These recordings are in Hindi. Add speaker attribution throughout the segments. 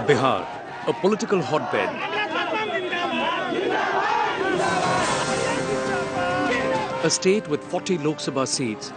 Speaker 1: Bihar, a political hotbed. A state with 40 Lok Sabha seats,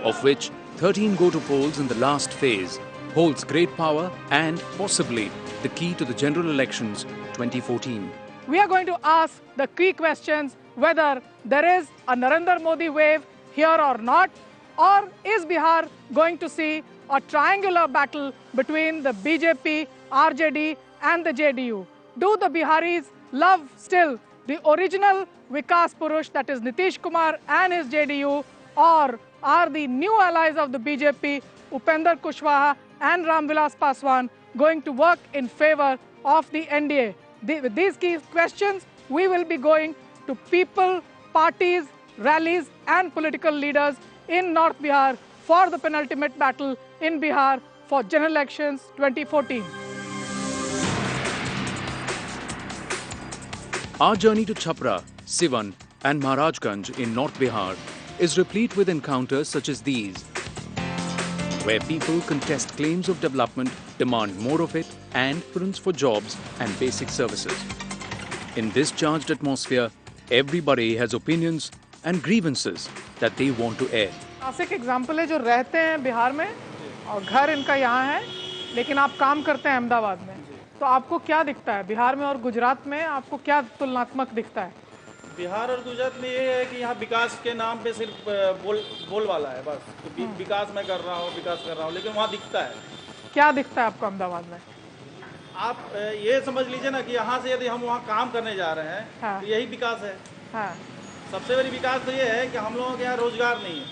Speaker 1: of which 13 go to polls in the last phase, holds great power and possibly the key to the general elections 2014.
Speaker 2: We are going to ask the key questions whether there is a Narendra Modi wave here or not, or is Bihar going to see a triangular battle between the BJP, RJD and the JDU? Do the Biharis love still the original Vikas Purush, that is Nitish Kumar and his JDU, or are the new allies of the BJP, Upendra Kushwaha and Ramvilas Paswan, going to work in favor of the NDA? With these key questions, we will be going to people, parties, rallies and political leaders in North Bihar for the penultimate battle in Bihar for general elections 2014.
Speaker 1: Our journey to Chhapra, Siwan and Maharajganj in North Bihar is replete with encounters such as these, where people contest claims of development, demand more of it and preference for jobs and basic services. In this charged atmosphere, everybody has opinions and grievances that they want to air.
Speaker 2: Classic example है जो रहते हैं बिहार में और घर इनका यहाँ है, लेकिन आप काम करते हैं अहमदाबाद में, तो आपको क्या दिखता है बिहार में और गुजरात में? आपको क्या तुलनात्मक दिखता है?
Speaker 3: बिहार और गुजरात में ये है कि यहाँ विकास के नाम पे सिर्फ बोल वाला है, बस तो विकास मैं कर रहा हूँ, विकास कर रहा हूँ, लेकिन वहाँ दिखता है।
Speaker 2: क्या दिखता है आपको अहमदाबाद में?
Speaker 3: आप ये समझ लीजिए ना कि यहाँ से यदि हम वहाँ काम करने जा रहे हैं,
Speaker 2: हाँ।
Speaker 3: तो यही विकास है।
Speaker 2: हाँ।
Speaker 3: सबसे बड़ी विकास तो ये है कि हम लोगों के यहाँ रोजगार नहीं है।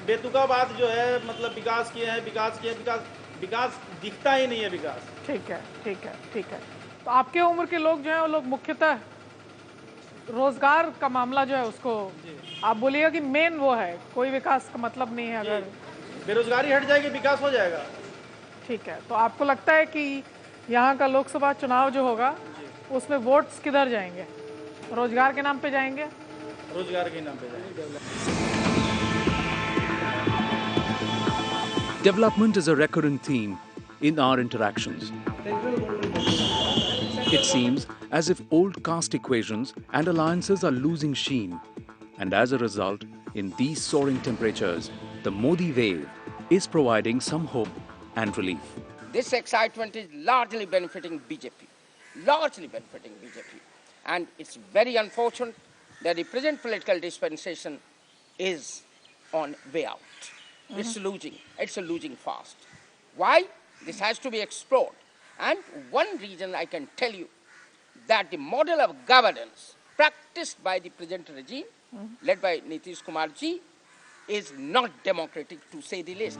Speaker 3: बेतुका बात जो है, मतलब विकास किए हैं, विकास दिखता ही नहीं है विकास।
Speaker 2: ठीक है, ठीक है, ठीक है। तो आपके उम्र के लोग जो हैं वो लोग मुख्यतः रोजगार का मामला जो है उसको आप बोलिएगा कि मेन वो है, कोई विकास का मतलब नहीं है। अगर
Speaker 3: बेरोजगारी हट जाएगी विकास हो जाएगा।
Speaker 2: ठीक है, तो आपको लगता है कि यहाँ का लोकसभा चुनाव जो होगा उसमें वोट्स किधर जाएंगे? रोजगार के नाम पे जाएंगे?
Speaker 3: रोजगार के नाम पे जाएंगे।
Speaker 1: Development is a recurrent theme in our interactions. It seems as if old caste equations and alliances are losing sheen. And as a result, in these soaring temperatures, the Modi wave is providing some hope and relief.
Speaker 4: This excitement is largely benefiting BJP. And it's very unfortunate that the present political dispensation is on way out. It's a losing fast. Why? This has to be explored. And one reason I can tell you that the model of governance practiced by the present regime, led by Nitish Kumar ji, is not democratic to say the least.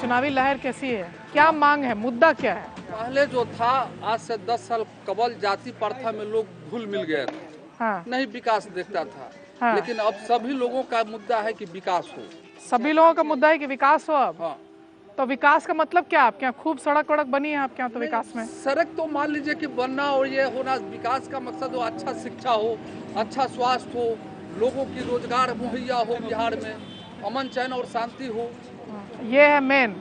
Speaker 2: चुनावी लहर कैसी है? क्या मांग है? मुद्दा क्या है?
Speaker 5: पहले जो था, आज से 10 साल कबल जाति प्रथा में लोग घुल मिल गए थे।
Speaker 2: हाँ।
Speaker 5: नहीं विकास देखता था।
Speaker 2: हाँ।
Speaker 5: लेकिन अब सभी लोगों का मुद्दा है कि विकास हो।
Speaker 2: सभी लोगों का मुद्दा है कि विकास हो अब।
Speaker 5: हाँ।
Speaker 2: तो विकास का मतलब क्या? आपके यहाँ खूब सड़क वड़क बनी है आपके यहाँ? तो विकास में
Speaker 5: सड़क तो मान लीजिए कि बनना और ये होना, विकास का मकसद हो अच्छा शिक्षा हो, अच्छा स्वास्थ्य हो, लोगों की रोजगार मुहैया हो, बिहार में अमन चैन और शांति हो।
Speaker 2: ये है मेन।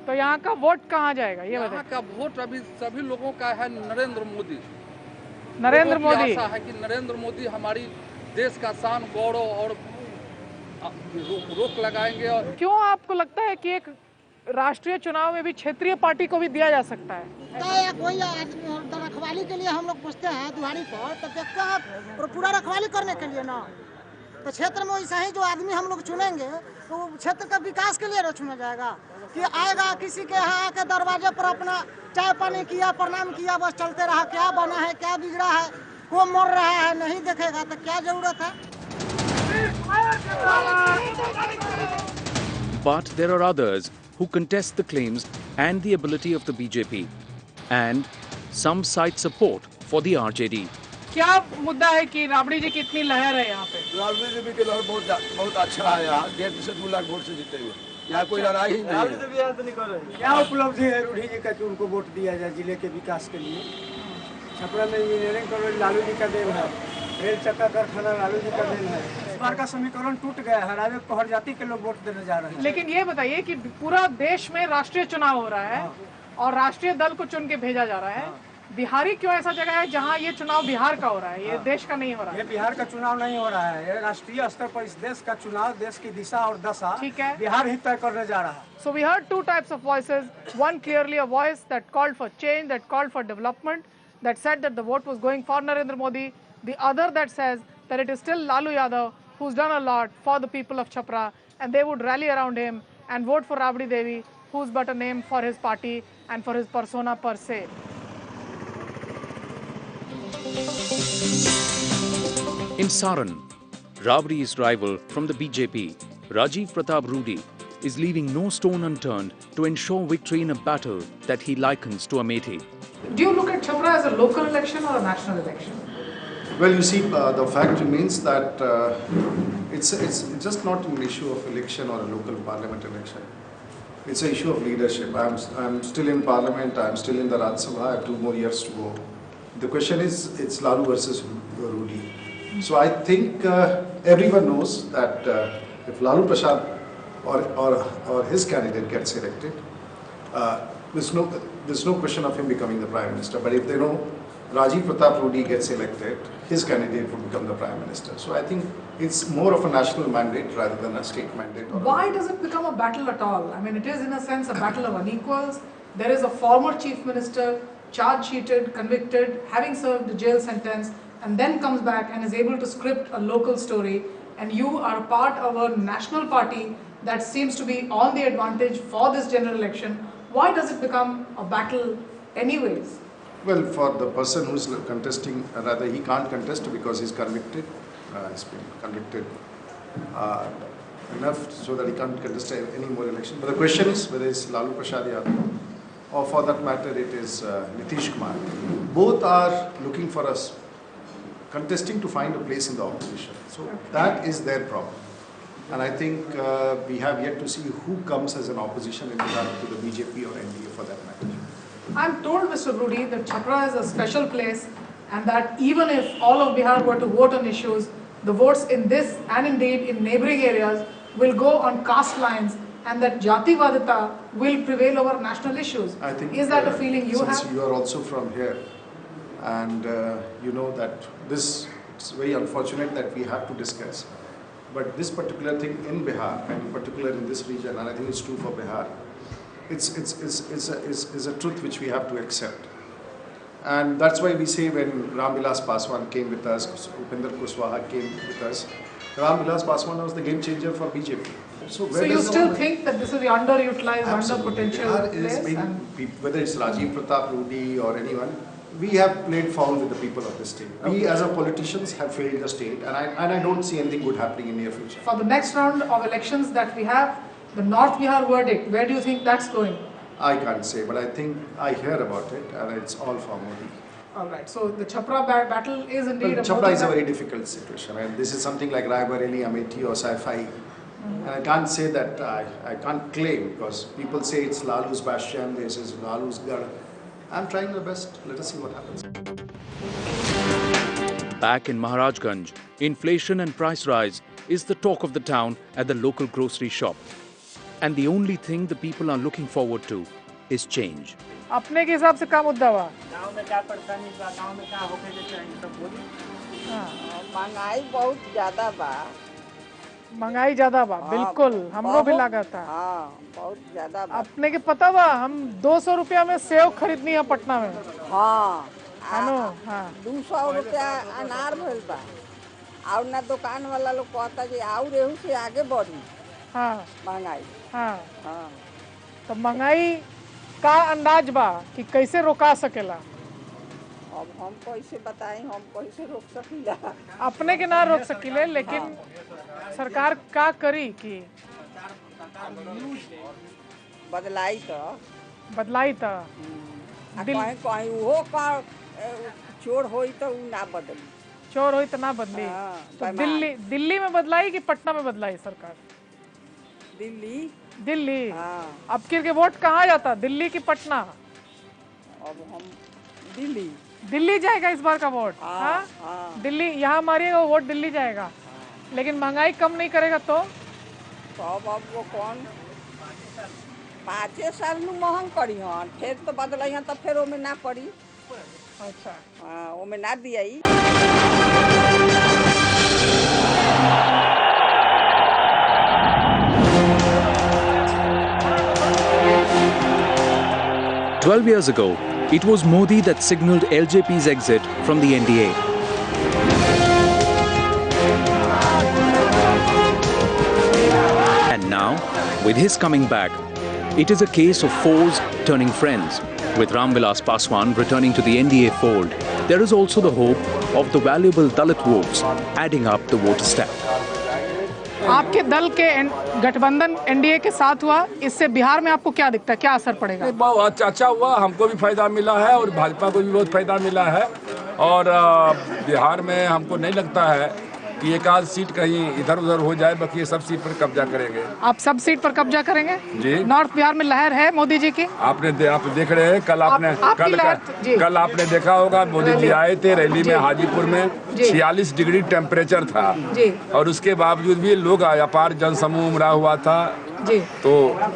Speaker 2: तो यहाँ का वोट कहाँ जाएगा ये बताइए?
Speaker 5: यहाँ का वोट अभी सभी लोगों का है नरेंद्र मोदी।
Speaker 2: नरेंद्र मोदी।
Speaker 5: आशा है कि नरेंद्र मोदी हमारी देश का शान गौरव और रोक लगाएंगे। और
Speaker 2: क्यों आपको लगता है कि एक राष्ट्रीय चुनाव में भी क्षेत्रीय पार्टी को भी दिया जा सकता है?
Speaker 6: कोई रखवाली के लिए हम लोग पूछते हैं दुहारी पर, तो देखते हैं पूरा रखवाली करने के लिए ना, तो क्षेत्र में वैसा ही जो आदमी हम लोग चुनेंगे तो क्षेत्र का विकास के लिए चुना जाएगा कि आएगा किसी के यहाँ आके दरवाजे पर अपना चाय पानी किया, प्रणाम किया, बस चलते रहा। क्या बना है, क्या बिगड़ा है, कौन मर रहा है, नहीं देखेगा तो क्या जरूरत है?
Speaker 1: But there are others who contest the claims and the ability of the BJP, and some cite support for the RJD.
Speaker 2: क्या मुद्दा है कि राबड़ी जी की इतनी लहर है यहाँ पे?
Speaker 7: राबड़ी जी की लहर बहुत अच्छा है। यहाँ 1.5 से 2 लाख वोट से जीते हुए, यहाँ कोई लड़ाई ही नहीं है।
Speaker 8: क्या उपलब्धि है रूढ़ी जी का कि उनको वोट दिया जाए जिले के विकास के लिए? छपरा में इंजीनियरिंग कॉलेज लालू जी का देन है, रेल चक्का कारखाना लालू जी का देन है। इस बार का समीकरण टूट गया है, राजद को हर जाति के लोग वोट देने जा रहे हैं।
Speaker 2: लेकिन ये बताइए कि पूरा देश में राष्ट्रीय चुनाव हो रहा है और राष्ट्रीय दल को चुन के भेजा जा रहा है। बिहारी क्यों ऐसा जगह है जहां ये चुनाव बिहार का हो रहा है, ये देश का नहीं हो रहा है?
Speaker 8: ये बिहार का चुनाव नहीं हो रहा है, ये राष्ट्रीय स्तर पर इस देश का चुनाव, देश की दिशा और दशा
Speaker 2: ठीक है।
Speaker 8: बिहार ही तय करने जा रहा है।
Speaker 2: So we heard two types of voices. One clearly a voice that called for change, that called for development, that said that the vote was going for Narendra Modi. The other that says that it is still Lalu Yadav who's done a lot for the people of Chhapra and they would rally around him and vote for Rabdi Devi, who's but a name for his party and for his persona per se.
Speaker 1: In Saran, Rabri's rival from the BJP, Rajiv Pratap Rudy, is leaving no stone unturned to ensure victory in a battle that he likens to Amethi.
Speaker 2: Do you look at Chhapra as a local election or a national election?
Speaker 9: Well, you see, the fact remains that it's just not an issue of election or a local parliament election. It's an issue of leadership. I'm still in parliament, I'm still in the Rajya Sabha, I have 2 more years to go. The question is, it's Lalu versus Rudy. So I think everyone knows that if Lalu Prasad or his candidate gets elected, there's no question of him becoming the Prime Minister. But if they know Rajiv Pratap Rudy gets elected, his candidate would become the Prime Minister. So I think it's more of a national mandate rather than a state mandate.
Speaker 2: Why does it become a battle at all? I mean, it is in a sense a battle of unequals. There is a former Chief Minister charge sheeted, convicted, having served a jail sentence, and then comes back and is able to script a local story. And you are part of a national party that seems to be on the advantage for this general election. Why does it become a battle anyways?
Speaker 9: Well, for the person who's contesting, rather he can't contest because he's convicted. He's been convicted enough so that he can't contest any more election. But the question is whether it's Lalu Prasad Yadav or for that matter it is Nitish Kumar. Both are looking for us contesting to find a place in the opposition. So that is their problem. And I think we have yet to see who comes as an opposition in regard to the BJP or NDA for that matter.
Speaker 2: I'm told, Mr. Rudy, that Chhapra is a special place and that even if all of Bihar were to vote on issues, the votes in this and indeed in neighboring areas will go on caste lines and that Jativadita will prevail over national issues.
Speaker 9: I think,
Speaker 2: is that a feeling you have?
Speaker 9: Since you are also from here and you know that it's very unfortunate that we have to discuss. But this particular thing in Bihar and in particular in this region, and I think it's true for Bihar, it's a truth which we have to accept. And that's why we say when Ram Vilas Paswan came with us, Upinder Kushwaha came with us, Ram Vilas Paswan was the game changer for BJP. So
Speaker 2: you still think that this is the underutilized, under-potential place?
Speaker 9: Whether it's Rajiv Pratap Rudy or anyone, we have played foul with the people of the state. We as a politicians have failed the state and I don't see anything good happening in near future.
Speaker 2: For the next round of elections that we have, the North Bihar verdict, where do you think that's going?
Speaker 9: I can't say, but I think I hear about it and it's all for Modi.
Speaker 2: Alright, so the Chhapra battle is indeed
Speaker 9: well, Chhapra is a very difficult situation and this is something like Raebareli, Amethi or Saifai. And I can't say that, I can't claim because people say it's Lalu's bastion, this is Lalu's Garh. I'm trying my best, let us see what happens.
Speaker 1: Back in Maharajganj, inflation and price rise is the talk of the town at the local grocery shop. And the only thing the people are looking forward to is change.
Speaker 2: अपने के हिसाब से क्या मुद्दा हुआ?
Speaker 8: गांव में क्या परेशानी बा, गांव में क्या होके के चाहिए सब बोली?
Speaker 10: महंगाई बहुत ज्यादा बा।
Speaker 2: महंगाई ज्यादा बा, बिल्कुल हमको भी लगा था।
Speaker 10: हाँ, बहुत ज्यादा बा।
Speaker 2: अपने के पता बा हम 200 रुपया में सेव खरीदनी है पटना में।
Speaker 10: हाँ।
Speaker 2: हाँ
Speaker 10: 200 रुपया अनार भइल बा। और ना दुकान वाला लोग कहता जी और रेहू से आगे बढ़ी।
Speaker 2: हाँ।
Speaker 10: महंगाई।
Speaker 2: हाँ।
Speaker 10: हाँ।
Speaker 2: तो महंगाई का अंदाज बा कि कैसे रोका सकेला?
Speaker 10: अब हम कैसे बताएं, हम कैसे रोक सकीला?
Speaker 2: अपने के ना रोक सकीले, लेकिन सरकार का करी कि
Speaker 10: बदलाई
Speaker 2: तो
Speaker 10: कहीं वो का चोर होई तो ना बदली।
Speaker 2: चोर होई तो ना बदली। तो दिल्ली में बदलाई कि पटना में बदलाई सरकार? दिल्ली। अब के वोट कहाँ जाता, दिल्ली की पटना?
Speaker 10: अब हम दिल्ली।
Speaker 2: दिल्ली जाएगा इस बार का वोट? हाँ, दिल्ली यहाँ मारिएगा वोट, दिल्ली जाएगा। लेकिन महंगाई कम नहीं करेगा तो
Speaker 10: अब वो कौन 5 साल में महंग करी हन, फिर तो बदल हन तो फिर ओमे ना पड़ी।
Speaker 2: अच्छा,
Speaker 10: हाँ, ओमे ना दिया।
Speaker 1: 12 years ago, it was Modi that signalled LJP's exit from the NDA. And now, with his coming back, it is a case of foes turning friends. With Ramvilas Paswan returning to the NDA fold, there is also the hope of the valuable Dalit votes adding up the voter stack.
Speaker 2: आपके दल के गठबंधन एनडीए के साथ हुआ, इससे बिहार में आपको क्या दिखता है, क्या असर पड़ेगा?
Speaker 7: बहुत अच्छा हुआ, हमको भी फायदा मिला है और भाजपा को भी बहुत फायदा मिला है। और बिहार में हमको नहीं लगता है कि एक आध सीट कहीं इधर उधर हो जाए, बाकी ये सब सीट पर कब्जा करेंगे।
Speaker 2: आप सब सीट पर कब्जा करेंगे
Speaker 7: जी।
Speaker 2: नॉर्थ बिहार में लहर है मोदी जी की।
Speaker 7: आप देख रहे हैं, कल आपने देखा होगा, मोदी जी आए थे रैली में हाजीपुर में, 46 डिग्री टेम्परेचर था
Speaker 2: जी।
Speaker 7: और उसके बावजूद भी लोग अपार जनसमूह उमड़ा हुआ था
Speaker 2: जी।
Speaker 7: तो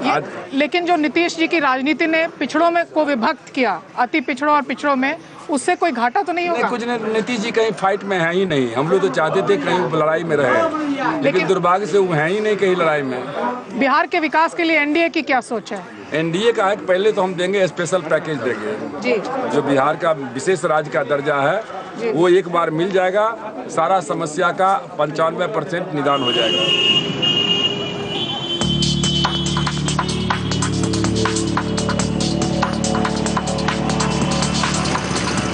Speaker 2: आज लेकिन जो नीतीश जी की राजनीति ने पिछड़ों में को विभक्त किया, अति पिछड़ों और पिछड़ों में, उससे कोई घाटा तो नहीं होगा?
Speaker 7: कुछ नहीं, नीतीश जी कहीं फाइट में है ही नहीं। हम लोग तो चाहते थे कहीं लड़ाई में रहे, लेकिन दुर्भाग्य से वो है ही नहीं कहीं लड़ाई में।
Speaker 2: बिहार के विकास के लिए एनडीए की क्या सोच है?
Speaker 7: एनडीए का है पहले तो हम देंगे स्पेशल पैकेज देंगे
Speaker 2: जी।
Speaker 7: जो बिहार का विशेष राज्य का दर्जा है वो एक बार मिल जाएगा, सारा समस्या का 95% निदान हो जाएगा।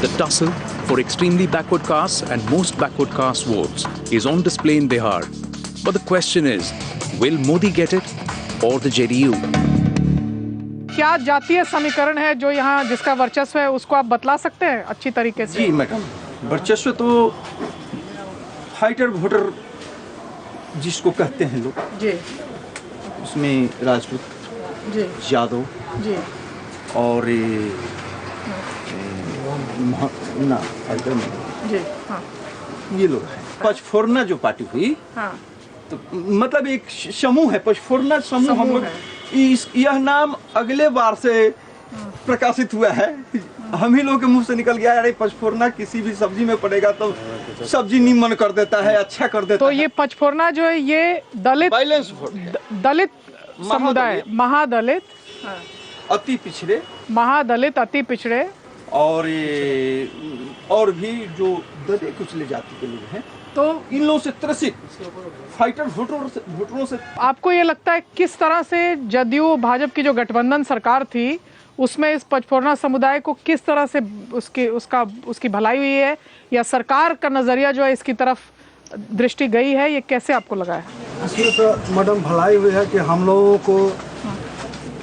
Speaker 1: The tussle for extremely backward castes and most backward caste votes is on display in Bihar. But the question is, will Modi get it or the JDU?
Speaker 2: क्या जातीय समीकरण है जो यहाँ जिसका वर्चस्व है, उसको आप बतला सकते हैं अच्छी तरीके से?
Speaker 11: जी मैडम, वर्चस्व तो फाइटर वोटर जिसको कहते हैं लोग
Speaker 2: जी,
Speaker 11: उसमें राजपूत
Speaker 2: जी,
Speaker 11: यादव
Speaker 2: जी
Speaker 11: और ना
Speaker 2: जी, हाँ,
Speaker 11: ये लोग हैं। पचफोरना जो पार्टी हुई,
Speaker 2: हाँ,
Speaker 11: तो मतलब एक समूह है, पचफोरना समूह। हम लोग यह नाम अगले बार से प्रकाशित हुआ है, हम ही लोग के मुंह से निकल गया, अरे पचफोरना किसी भी सब्जी में पड़ेगा तो सब्जी निमन कर देता है, अच्छा कर देता है।
Speaker 2: तो ये पचफोरना जो है ये दलित समुदाय, महादलित,
Speaker 11: अति पिछड़े,
Speaker 2: महादलित, अति पिछड़े
Speaker 11: और भी जो दबे कुचले जाति के लोग हैं, तो इन लोगों से त्रसित फाइटर वोटरों से। आपको
Speaker 2: ये लगता है किस तरह से जदयू भाजपा की जो गठबंधन सरकार थी उसमें इस पचफोरना समुदाय को किस तरह से उसकी भलाई हुई है, या सरकार का नजरिया जो है इसकी तरफ दृष्टि गई है, ये कैसे आपको लगा है?
Speaker 12: इसमें तो मैडम भलाई हुई है कि हम लोगों को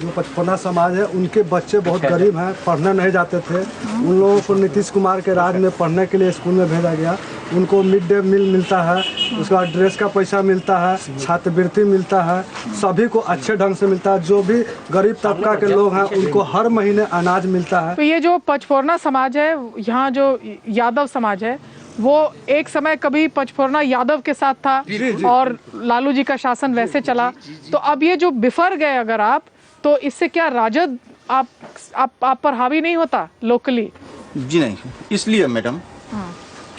Speaker 12: जो पचफोरना समाज है उनके बच्चे बहुत गरीब हैं, पढ़ने नहीं जाते थे, उन लोगों को नीतीश कुमार के राज में पढ़ने के लिए स्कूल में भेजा गया। उनको मिड डे मील मिलता है, उसके बाद ड्रेस का पैसा मिलता है, छात्रवृत्ति मिलता है, सभी को अच्छे ढंग से मिलता है। जो भी गरीब तबका के लोग हैं उनको हर महीने अनाज मिलता है।
Speaker 2: तो ये जो पचफोरना समाज है, यहाँ जो यादव समाज है, वो एक समय कभी पचफोरना यादव के साथ था और लालू जी का शासन वैसे चला, तो अब ये जो बिफर गए अगर आप, तो इससे क्या राजद आप पर हावी नहीं होता लोकली?
Speaker 11: जी नहीं, इसलिए मैडम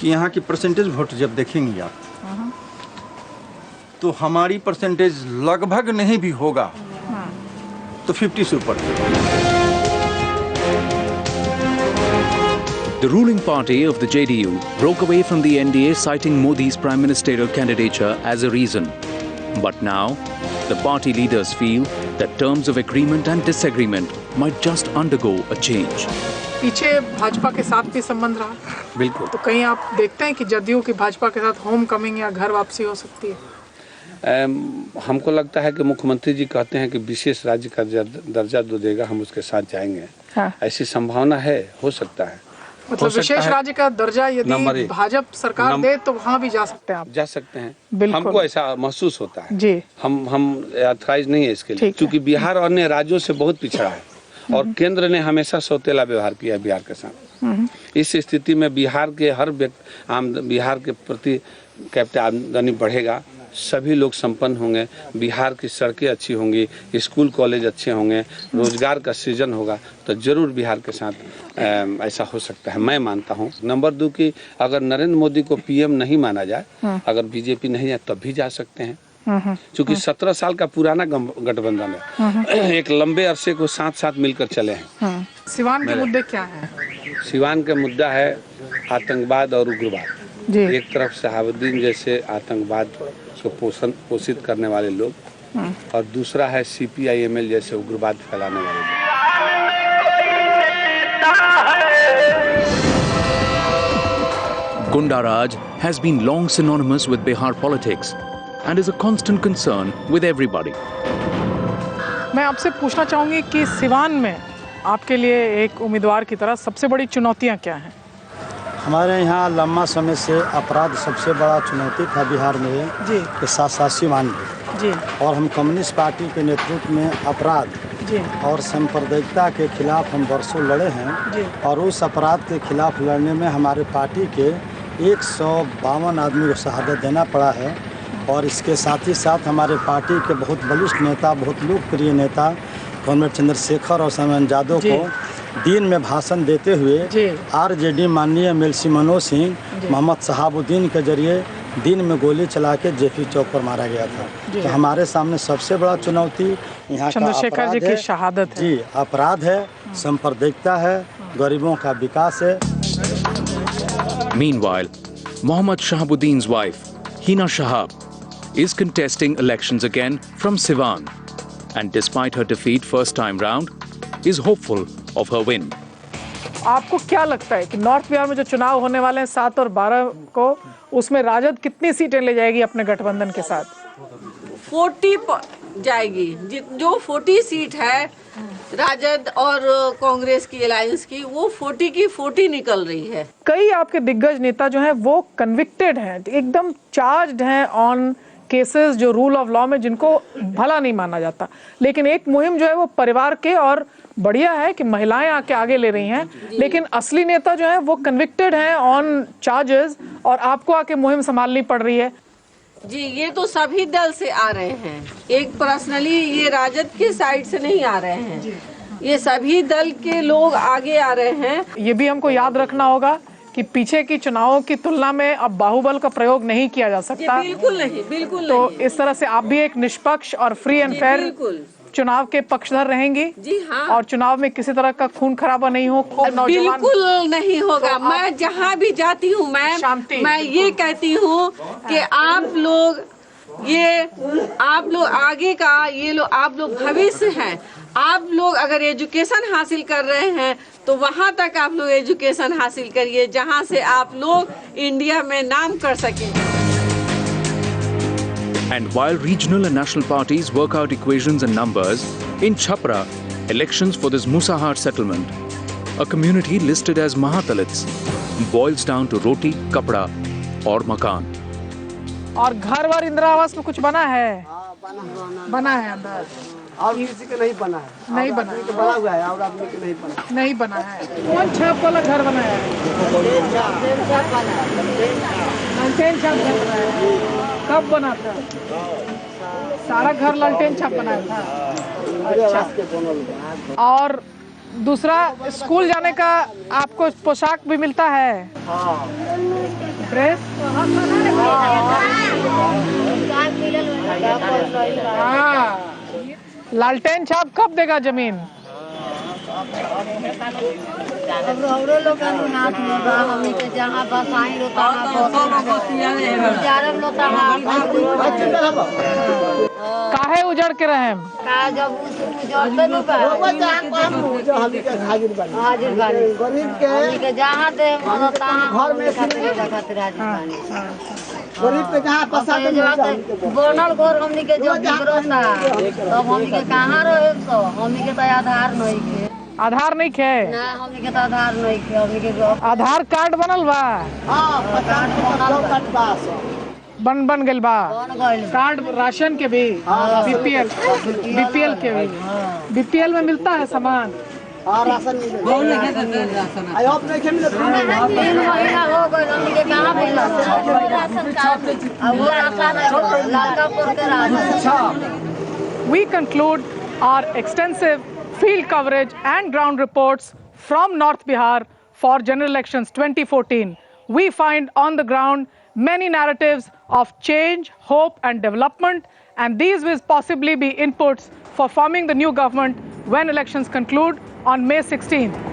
Speaker 11: कि यहाँ की परसेंटेज वोट जब देखेंगी आप, तो हमारी परसेंटेज लगभग नहीं भी होगा तो 50 से ऊपर।
Speaker 1: The ruling party of the JDU broke away from the NDA, citing Modi's prime ministerial candidature as a reason. But now, the party leaders feel that terms of agreement and disagreement might just undergo a change.
Speaker 2: पीछे भाजपा के साथ भी संबंध रहा,
Speaker 1: बिल्कुल,
Speaker 2: तो कहीं आप देखते हैं कि जदयू की भाजपा के साथ होम कमिंग या घर वापसी हो सकती है?
Speaker 13: हमको लगता है कि मुख्यमंत्री जी कहते हैं कि विशेष राज्य का दर्जा जो देगा हम उसके साथ जाएंगे। हाँ। ऐसी संभावना है, हो सकता है।
Speaker 2: मतलब विशेष राज्य का दर्जा यदि भाजपा सरकार दे तो वहाँ भी जा सकते हैं आप?
Speaker 13: जा सकते हैं, हमको ऐसा महसूस होता है जी। हम ऑथराइज नहीं है इसके लिए, क्योंकि बिहार अन्य राज्यों से बहुत पिछड़ा है और केंद्र ने हमेशा सौतेला व्यवहार किया बिहार के साथ। इस स्थिति में बिहार के हर व्यक्ति बिहार के प्रति कैपिटल आमदनी बढ़ेगा, सभी लोग संपन्न होंगे, बिहार की सड़कें अच्छी होंगी, स्कूल कॉलेज अच्छे होंगे, रोजगार का सृजन होगा, तो जरूर बिहार के साथ ऐसा हो सकता है, मैं मानता हूँ। नंबर 2 कि अगर नरेंद्र मोदी को पीएम नहीं माना जाए, अगर बीजेपी नहीं है तब भी जा सकते हैं, क्योंकि 17 साल का पुराना गठबंधन है, एक लंबे अरसे को साथ मिलकर चले हैं।
Speaker 2: सिवान के मुद्दे क्या है?
Speaker 13: सिवान का मुद्दा है आतंकवाद और उग्रवाद। एक तरफ शहाबुद्दीन जैसे आतंकवाद को पोषित करने वाले लोग, और दूसरा है CPI-ML जैसे उग्रवाद फैलाने वाले लोग।
Speaker 1: Gunda Raj has been long synonymous with Bihar politics and is a constant concern with everybody.
Speaker 2: मैं आपसे पूछना चाहूंगी कि सिवान में आपके लिए एक उम्मीदवार की तरह सबसे बड़ी चुनौतियां क्या हैं?
Speaker 14: हमारे यहाँ लंबा समय से अपराध सबसे बड़ा चुनौती था बिहार में
Speaker 2: जी
Speaker 14: के साथ सिवान में
Speaker 2: जी,
Speaker 14: और हम कम्युनिस्ट पार्टी के नेतृत्व में अपराध
Speaker 2: जी
Speaker 14: और सांप्रदायिकता के खिलाफ हम वर्षों लड़े हैं
Speaker 2: जी,
Speaker 14: और उस अपराध के खिलाफ लड़ने में हमारे पार्टी के 152 आदमी को शहादत देना पड़ा है। और इसके साथ ही साथ हमारे पार्टी के बहुत बलिष्ठ नेता, बहुत लोकप्रिय नेता कॉमरेड चंद्रशेखर और सामन यादव को दिन में भाषण देते हुए RJD माननीय MLC मनोज सिंह मोहम्मद शहाबुद्दीन के जरिए दिन में गोली चला के JP चौक पर मारा गया था। तो हमारे सामने सबसे बड़ा चुनौती यहाँ
Speaker 2: चंद्रशेखर जी की शहादत है।
Speaker 14: जी, अपराध है, सांप्रदायिकता है, गरीबों का विकास है।
Speaker 1: Meanwhile, Mohammad Shahabuddin's wife, Hina Shahab, is contesting elections again from Siwan, and despite her defeat first time round, is hopeful of her win.
Speaker 2: आपको क्या लगता है कि नॉर्थ बिहार में जो चुनाव होने वाले हैं 7 और 12 को, उसमें राजद कितनी सीटें ले जाएगी अपने गठबंधन के साथ?
Speaker 10: 40 जाएगी। जो 40 सीट है राजद और कांग्रेस की अलायंस की, वो 40 की 40 निकल रही है।
Speaker 2: कई आपके दिग्गज नेता जो हैं वो कन्विक्टेड हैं, एकदम चार्ज्ड हैं ऑन केसेस जो रूल ऑफ लॉ में जिनको भला नहीं माना जाता, लेकिन एक मुहिम जो है वो परिवार के, और बढ़िया है कि महिलाएं आके आगे ले रही हैं, लेकिन असली नेता जो है वो कन्विक्टेड हैं ऑन चार्जेस, और आपको आके मुहिम संभालनी पड़ रही है।
Speaker 10: जी, ये तो सभी दल से आ रहे हैं, एक पर्सनली ये राजद के साइड से नहीं आ रहे हैं, ये सभी दल के लोग आगे आ रहे हैं।
Speaker 2: ये भी हमको याद रखना होगा कि पीछे की चुनावों की तुलना में अब बाहुबल का प्रयोग नहीं किया जा सकता।
Speaker 10: बिल्कुल नहीं, बिल्कुल
Speaker 2: तो
Speaker 10: नहीं।
Speaker 2: इस तरह से आप भी एक निष्पक्ष और फ्री एंड फेयर चुनाव के पक्षधर रहेंगी।
Speaker 10: जी हाँ।
Speaker 2: और चुनाव में किसी तरह का खून खराबा नहीं हो,
Speaker 10: बिल्कुल नहीं होगा। मैं जहाँ भी जाती हूँ मैं ये कहती हूँ कि आप लोग आगे का आप लोग भविष्य हैं। आप लोग अगर एजुकेशन हासिल कर रहे हैं तो वहाँ तक आप लोग एजुकेशन हासिल करिए जहाँ से आप लोग इंडिया में नाम कर सकें।
Speaker 1: And while regional and national parties work out equations and numbers, in Chhapra, elections for this Musahar settlement, a community listed as Mahatalits, boils down to roti, kapda और मकान।
Speaker 2: और घर वर इंदिरा आवास में कुछ बना है? बना है अंदर,
Speaker 12: और किसी का नहीं बना है।
Speaker 2: नहीं बना
Speaker 12: तो बना हुआ है, और आदमी का नहीं बना
Speaker 2: है। कौन छाप वाला घर बना है? लालटेन छाप घर बना है। कब बना था? सारा घर लालटेन छाप बनाया था। अच्छा। और दूसरा, स्कूल जाने का आपको पोशाक भी मिलता है? ड्रेस? हाँ। लालटेन छाप कब देगा जमीन? काहे उजड़ के रहे?
Speaker 6: गरीब पे जहाँ बनल घर हमनी के जो बिगड़ता तब हमनी के कहाँ रहे, तो हमनी के तो आधार नहीं के।
Speaker 2: आधार नहीं खे?
Speaker 6: ना, हमनी के तो आधार नहीं के। हमनी के
Speaker 2: आधार कार्ड बनल बा? बन गइल बा कार्ड, राशन के भी, बीपीएल के भी। बीपीएल में मिलता है सामान?
Speaker 6: और राशन मिले आई आप नहीं मिले
Speaker 15: 3 महीना हो गए हमके कहां मिला राशन कार्ड अब वो राशन लालकापुर के ration.
Speaker 2: We conclude our extensive field coverage and ground reports from North Bihar for general elections 2014. We find on the ground many narratives of change, hope and development, and these will possibly be inputs for forming the new government when elections conclude on May 16th.